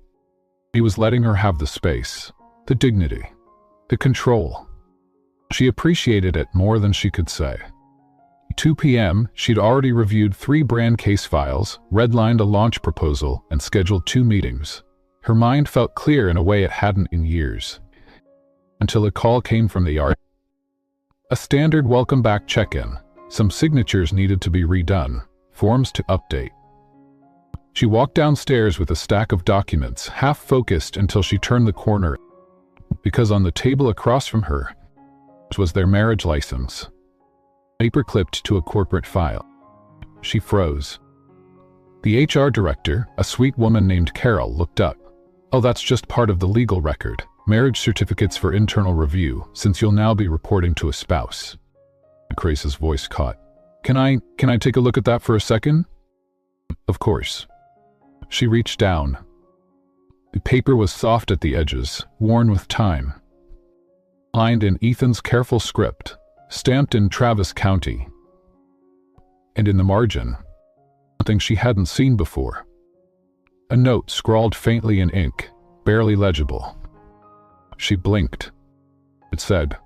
He was letting her have the space, the dignity, the control. She appreciated it more than she could say. 2 p.m., she'd already reviewed 3 brand case files, redlined a launch proposal, and scheduled 2 meetings. Her mind felt clear in a way it hadn't in years. Until a call came from the yard. A standard welcome back check-in. Some signatures needed to be redone, forms to update. She walked downstairs with a stack of documents, half-focused until she turned the corner, because on the table across from her was their marriage license, paper clipped to a corporate file. She froze. The HR director, a sweet woman named Carol, looked up. Oh, that's just part of the legal record. Marriage certificates for internal review, since you'll now be reporting to a spouse. Grace's voice caught. Can I take a look at that for a second? Of course. She reached down. The paper was soft at the edges, worn with time. Lined in Ethan's careful script, stamped in Travis County. And in the margin, something she hadn't seen before. A note scrawled faintly in ink, barely legible. She blinked. It said,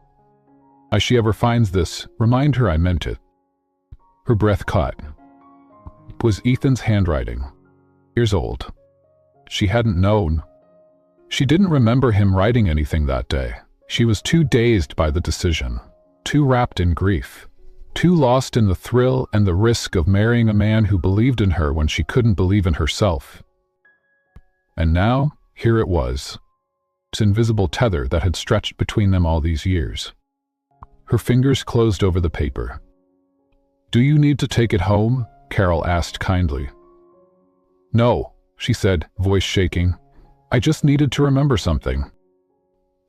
As she ever finds this, remind her I meant it. Her breath caught. It was Ethan's handwriting, years old. She hadn't known. She didn't remember him writing anything that day. She was too dazed by the decision, too wrapped in grief, too lost in the thrill and the risk of marrying a man who believed in her when she couldn't believe in herself. And now, here it was, this invisible tether that had stretched between them all these years. Her fingers closed over the paper. Do you need to take it home? Carol asked kindly. No, she said, voice shaking. I just needed to remember something.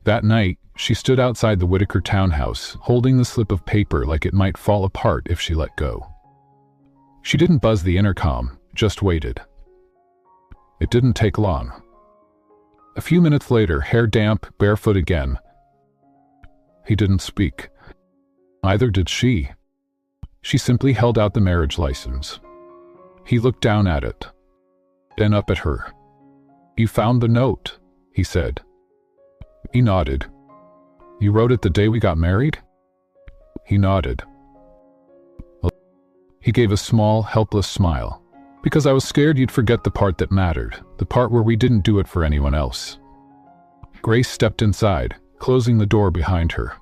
That night, she stood outside the Whitaker townhouse, holding the slip of paper like it might fall apart if she let go. She didn't buzz the intercom, just waited. It didn't take long. A few minutes later, hair damp, barefoot again. He didn't speak. Neither did she. She simply held out the marriage license. He looked down at it, then up at her. You found the note, he said. He nodded. You wrote it the day we got married? He nodded. He gave a small, helpless smile. Because I was scared you'd forget the part that mattered, the part where we didn't do it for anyone else. Grace stepped inside, closing the door behind her.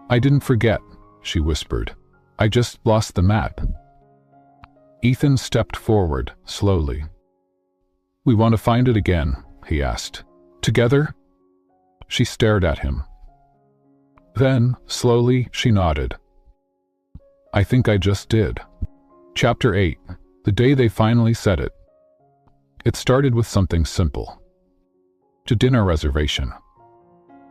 I didn't forget, she whispered. I just lost the map. Ethan stepped forward, slowly. We want to find it again, he asked. Together? She stared at him. Then, slowly, she nodded. I think I just did. Chapter 8. The day they finally said it. It started with something simple. A dinner reservation.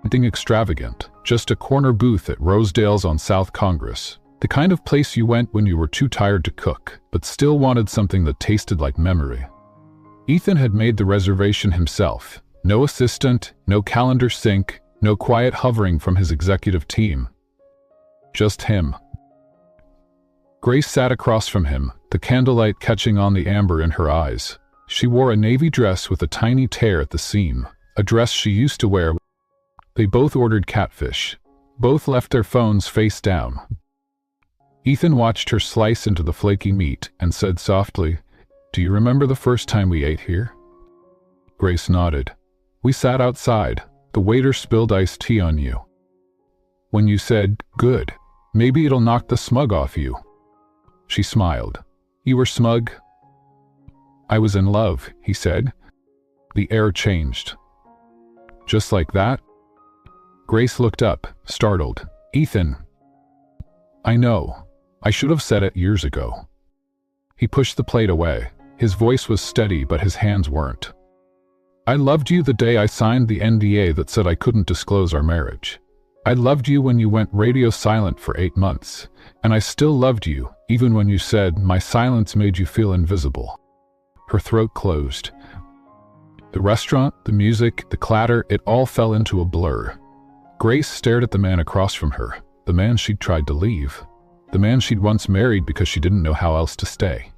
Nothing extravagant, just a corner booth at Rosedale's on South Congress. The kind of place you went when you were too tired to cook, but still wanted something that tasted like memory. Ethan had made the reservation himself. No assistant, no calendar sync, no quiet hovering from his executive team. Just him. Grace sat across from him, the candlelight catching on the amber in her eyes. She wore a navy dress with a tiny tear at the seam, a dress she used to wear. They both ordered catfish. Both left their phones face down. Ethan watched her slice into the flaky meat and said softly, Do you remember the first time we ate here? Grace nodded. We sat outside. The waiter spilled iced tea on you. When you said, Good, maybe it'll knock the smug off you. She smiled. You were smug? I was in love, he said. The air changed. Just like that? Grace looked up, startled. Ethan. I know. I should have said it years ago. He pushed the plate away. His voice was steady, but his hands weren't. I loved you the day I signed the NDA that said I couldn't disclose our marriage. I loved you when you went radio silent for 8 months, and I still loved you, even when you said my silence made you feel invisible. Her throat closed. The restaurant, the music, the clatter, it all fell into a blur. Grace stared at the man across from her, the man she'd tried to leave, the man she'd once married because she didn't know how else to stay.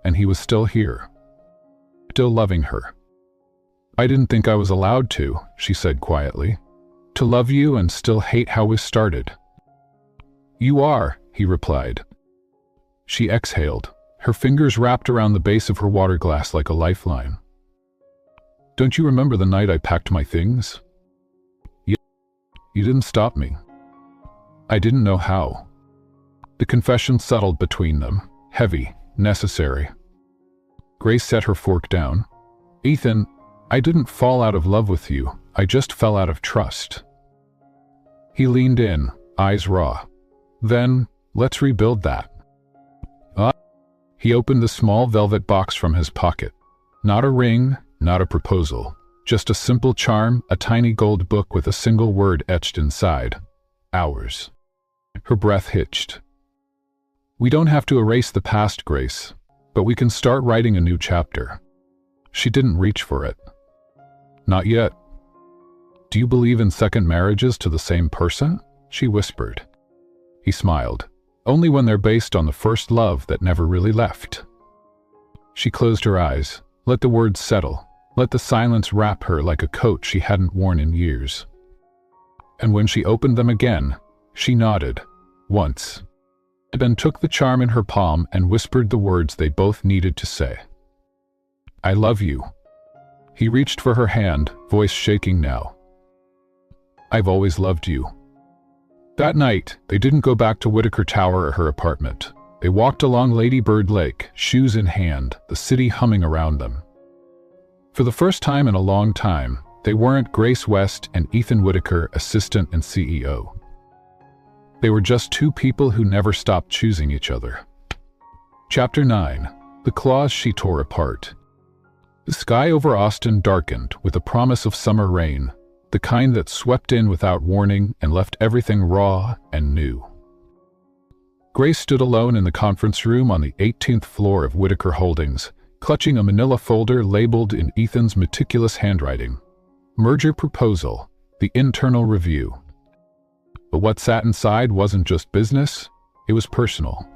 And he was still here, still loving her. I didn't think I was allowed to, she said quietly. To love you and still hate how we started. You are, he replied. She exhaled, her fingers wrapped around the base of her water glass like a lifeline. Don't you remember the night I packed my things? You didn't stop me. I didn't know how. The confession settled between them, heavy, necessary. Grace set her fork down. Ethan, I didn't fall out of love with you. I just fell out of trust. He leaned in, eyes raw. Then, let's rebuild that. He opened the small velvet box from his pocket. Not a ring, not a proposal. Just a simple charm, a tiny gold book with a single word etched inside. Ours. Her breath hitched. We don't have to erase the past, Grace, but we can start writing a new chapter. She didn't reach for it. Not yet. Do you believe in second marriages to the same person? She whispered. He smiled. Only when they're based on the first love that never really left. She closed her eyes, let the words settle, let the silence wrap her like a coat she hadn't worn in years. And when she opened them again, she nodded, once. Then took the charm in her palm and whispered the words they both needed to say. I love you. He reached for her hand, voice shaking now. I've always loved you. That night, they didn't go back to Whitaker Tower or her apartment. They walked along Lady Bird Lake, shoes in hand, the city humming around them. For the first time in a long time, they weren't Grace West and Ethan Whitaker, assistant and CEO. They were just two people who never stopped choosing each other. Chapter 9. The Claws She Tore Apart. The sky over Austin darkened with a promise of summer rain, the kind that swept in without warning and left everything raw and new. Grace stood alone in the conference room on the 18th floor of Whitaker Holdings, clutching a manila folder labeled in Ethan's meticulous handwriting. Merger proposal, the internal review. But what sat inside wasn't just business, it was personal.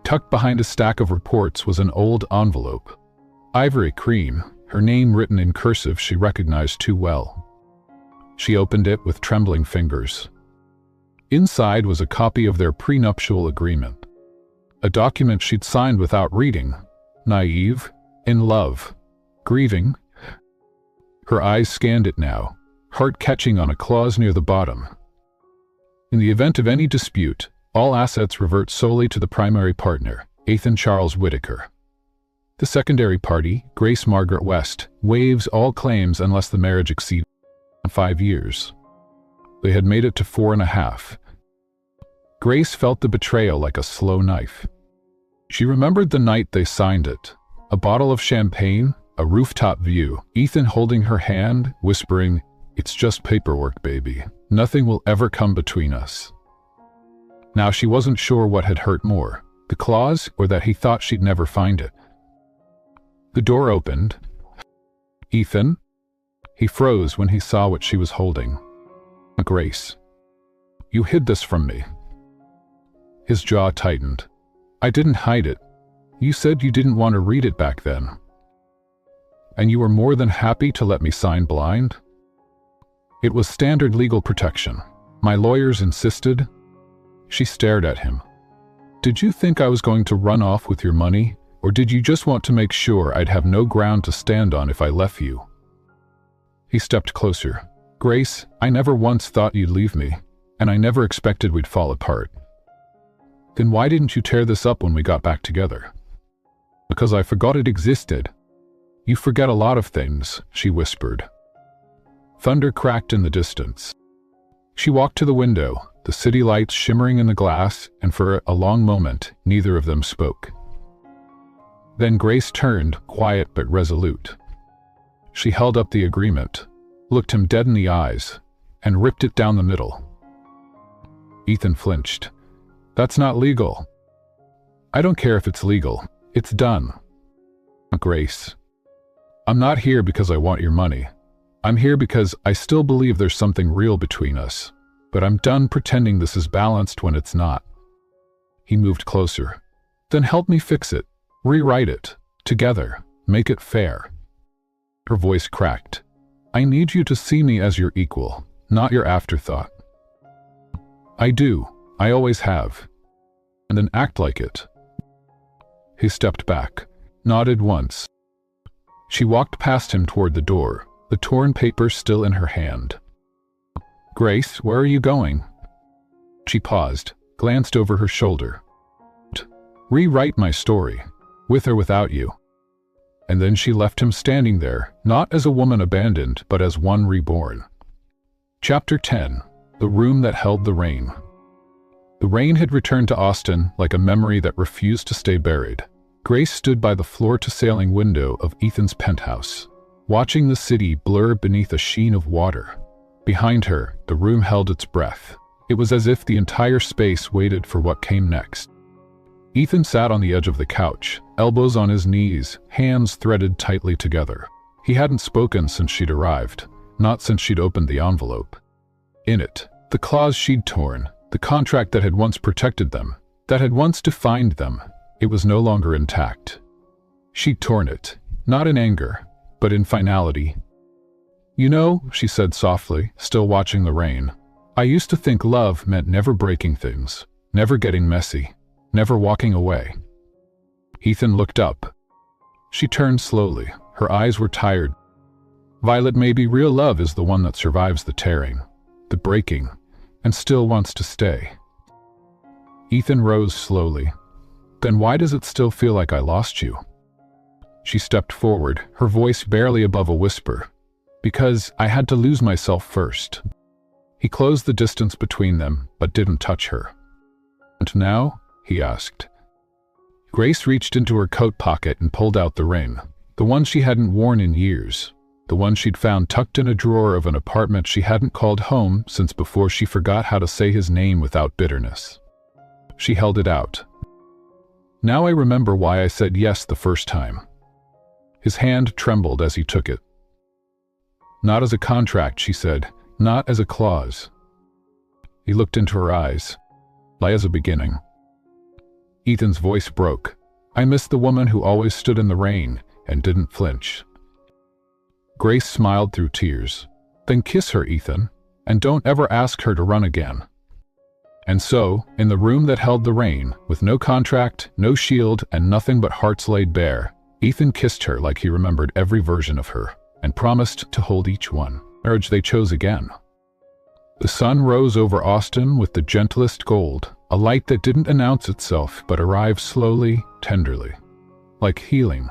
Tucked behind a stack of reports was an old envelope. Ivory cream, her name written in cursive she recognized too well. She opened it with trembling fingers. Inside was a copy of their prenuptial agreement. A document she'd signed without reading. Naive, in love, grieving. Her eyes scanned it now, heart catching on a clause near the bottom. In the event of any dispute, all assets revert solely to the primary partner, Ethan Charles Whitaker. The secondary party, Grace Margaret West, waives all claims unless the marriage exceeds 5 years. They had made it to 4.5. Grace felt the betrayal like a slow knife. She remembered the night they signed it. A bottle of champagne, a rooftop view, Ethan holding her hand, whispering, "It's just paperwork, baby. Nothing will ever come between us." Now she wasn't sure what had hurt more, the clause or that he thought she'd never find it. The door opened. "Ethan?" He froze when he saw what she was holding. "Grace, you hid this from me." His jaw tightened. "I didn't hide it. You said you didn't want to read it back then. And you were more than happy to let me sign blind?" "It was standard legal protection. My lawyers insisted." She stared at him. "Did you think I was going to run off with your money, or did you just want to make sure I'd have no ground to stand on if I left you?" He stepped closer. "Grace, I never once thought you'd leave me, and I never expected we'd fall apart. Then why didn't you tear this up when we got back together?" "Because I forgot it existed." "You forget a lot of things," she whispered. Thunder cracked in the distance. She walked to the window, the city lights shimmering in the glass, and for a long moment, neither of them spoke. Then Grace turned, quiet but resolute. She held up the agreement, looked him dead in the eyes, and ripped it down the middle. Ethan flinched. "That's not legal." "I don't care if it's legal. It's done." "Grace, I'm not here because I want your money. I'm here because I still believe there's something real between us, but I'm done pretending this is balanced when it's not." He moved closer. "Then help me fix it. Rewrite it. Together. Make it fair." Her voice cracked. "I need you to see me as your equal, not your afterthought." "I do. I always have. And then act like it." He stepped back, nodded once. She walked past him toward the door, the torn paper still in her hand. "Grace, where are you going?" She paused, glanced over her shoulder. "Rewrite my story, with or without you." And then she left him standing there, not as a woman abandoned, but as one reborn. Chapter 10. The Room That Held the Rain. The rain had returned to Austin like a memory that refused to stay buried. Grace stood by the floor-to-ceiling window of Ethan's penthouse, watching the city blur beneath a sheen of water. Behind her, the room held its breath. It was as if the entire space waited for what came next. Ethan sat on the edge of the couch, elbows on his knees, hands threaded tightly together. He hadn't spoken since she'd arrived, not since she'd opened the envelope. In it, the clause she'd torn, the contract that had once protected them, that had once defined them, it was no longer intact. She'd torn it, not in anger, but in finality. "You know," she said softly, still watching the rain, "I used to think love meant never breaking things, never getting messy, never walking away." Ethan looked up. She turned slowly, her eyes were tired. "Violet, maybe real love is the one that survives the tearing, the breaking, and still wants to stay." Ethan rose slowly. "Then why does it still feel like I lost you?" She stepped forward, her voice barely above a whisper. "Because I had to lose myself first." He closed the distance between them, but didn't touch her. "And now?" he asked. Grace reached into her coat pocket and pulled out the ring, the one she hadn't worn in years, the one she'd found tucked in a drawer of an apartment she hadn't called home since before she forgot how to say his name without bitterness. She held it out. "Now I remember why I said yes the first time." His hand trembled as he took it. "Not as a contract," she said, "not as a clause." He looked into her eyes. "Like as a beginning." Ethan's voice broke. "I miss the woman who always stood in the rain and didn't flinch." Grace smiled through tears. "Then kiss her, Ethan, and don't ever ask her to run again." And so, in the room that held the rain, with no contract, no shield, and nothing but hearts laid bare, Ethan kissed her like he remembered every version of her, and promised to hold each one. Marriage they chose again. The sun rose over Austin with the gentlest gold, a light that didn't announce itself but arrived slowly, tenderly, like healing.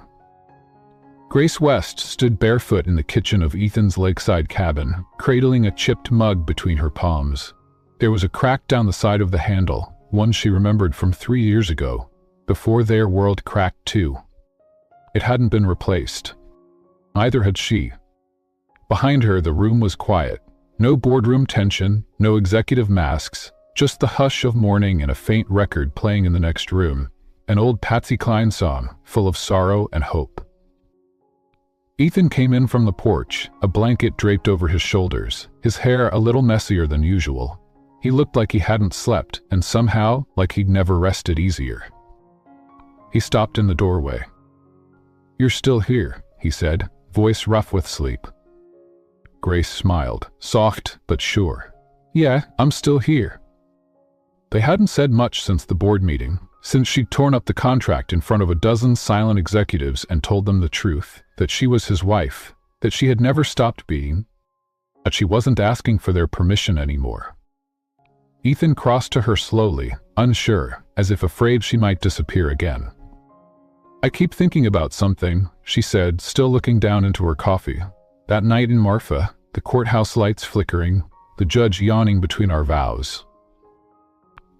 Grace West stood barefoot in the kitchen of Ethan's lakeside cabin, cradling a chipped mug between her palms. There was a crack down the side of the handle, one she remembered from 3 years ago, before their world cracked too. It hadn't been replaced. Neither had she. Behind her, the room was quiet. No boardroom tension, no executive masks, just the hush of morning and a faint record playing in the next room, an old Patsy Cline song, full of sorrow and hope. Ethan came in from the porch, a blanket draped over his shoulders, his hair a little messier than usual. He looked like he hadn't slept, and somehow like he'd never rested easier. He stopped in the doorway. "You're still here," he said, voice rough with sleep. Grace smiled, soft but sure. "Yeah, I'm still here." They hadn't said much since the board meeting, since she'd torn up the contract in front of a dozen silent executives and told them the truth, that she was his wife, that she had never stopped being, that she wasn't asking for their permission anymore. Ethan crossed to her slowly, unsure, as if afraid she might disappear again. "I keep thinking about something," she said, still looking down into her coffee. "That night in Marfa, the courthouse lights flickering, the judge yawning between our vows."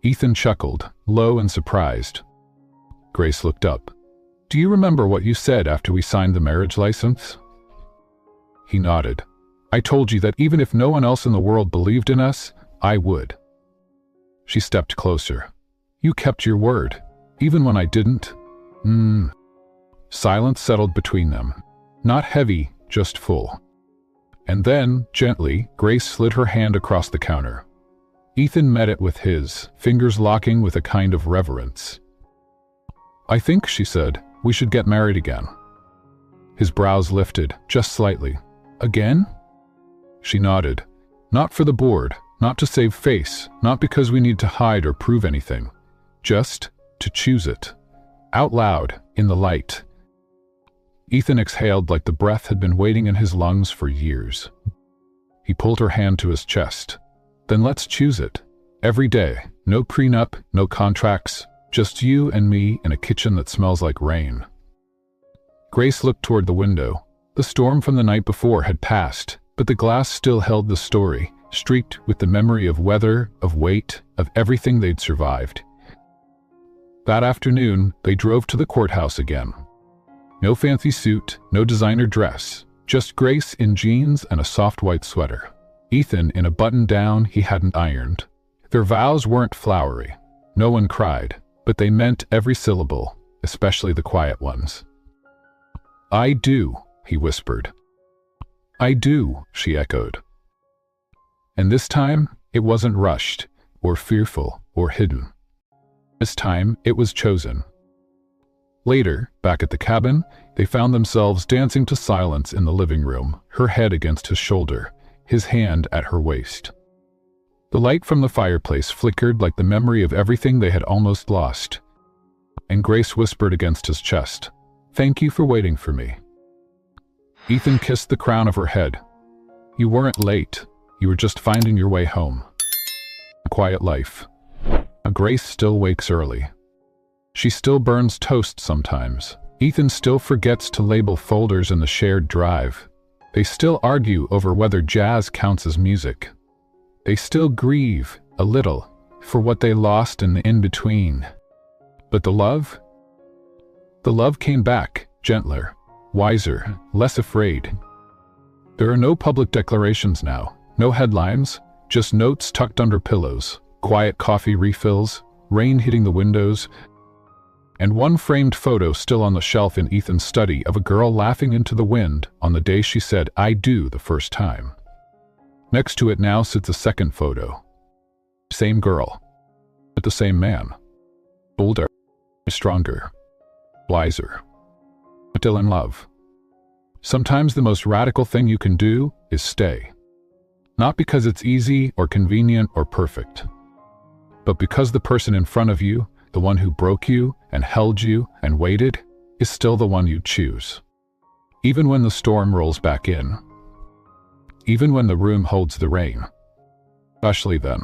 Ethan chuckled, low and surprised. Grace looked up. "Do you remember what you said after we signed the marriage license?" He nodded. "I told you that even if no one else in the world believed in us, I would." She stepped closer. "You kept your word, even when I didn't." Silence settled between them. Not heavy, just full. And then, gently, Grace slid her hand across the counter. Ethan met it with his, fingers locking with a kind of reverence. "I think," she said, "we should get married again." His brows lifted, just slightly. "Again?" She nodded. "Not for the board, not to save face, not because we need to hide or prove anything. Just to choose it. Out loud, in the light." Ethan exhaled like the breath had been waiting in his lungs for years. He pulled her hand to his chest. "Then let's choose it. Every day. No prenup, no contracts. Just you and me in a kitchen that smells like rain." Grace looked toward the window. The storm from the night before had passed, but the glass still held the story, streaked with the memory of weather, of weight, of everything they'd survived. That afternoon, they drove to the courthouse again. No fancy suit, no designer dress, just Grace in jeans and a soft white sweater. Ethan in a button-down he hadn't ironed. Their vows weren't flowery. No one cried, but they meant every syllable, especially the quiet ones. "I do," he whispered. "I do," she echoed. And this time, it wasn't rushed, or fearful, or hidden. This time, it was chosen. Later, back at the cabin, they found themselves dancing to silence in the living room, her head against his shoulder, his hand at her waist. The light from the fireplace flickered like the memory of everything they had almost lost. And Grace whispered against his chest, "Thank you for waiting for me." Ethan kissed the crown of her head. "You weren't late. You were just finding your way home." A quiet life. Grace still wakes early. She still burns toast sometimes. Ethan still forgets to label folders in the shared drive. They still argue over whether jazz counts as music. They still grieve, a little, for what they lost in the in-between. But the love? The love came back, gentler, wiser, less afraid. There are no public declarations now, no headlines, just notes tucked under pillows, quiet coffee refills, rain hitting the windows, and one framed photo still on the shelf in Ethan's study of a girl laughing into the wind on the day she said "I do" the first time. Next to it now sits a second photo. Same girl, but the same man. Older, stronger, wiser, still in love. Sometimes the most radical thing you can do is stay. Not because it's easy or convenient or perfect, but because the person in front of you, the one who broke you and held you and waited, is still the one you choose. Even when the storm rolls back in. Even when the room holds the rain. Especially then.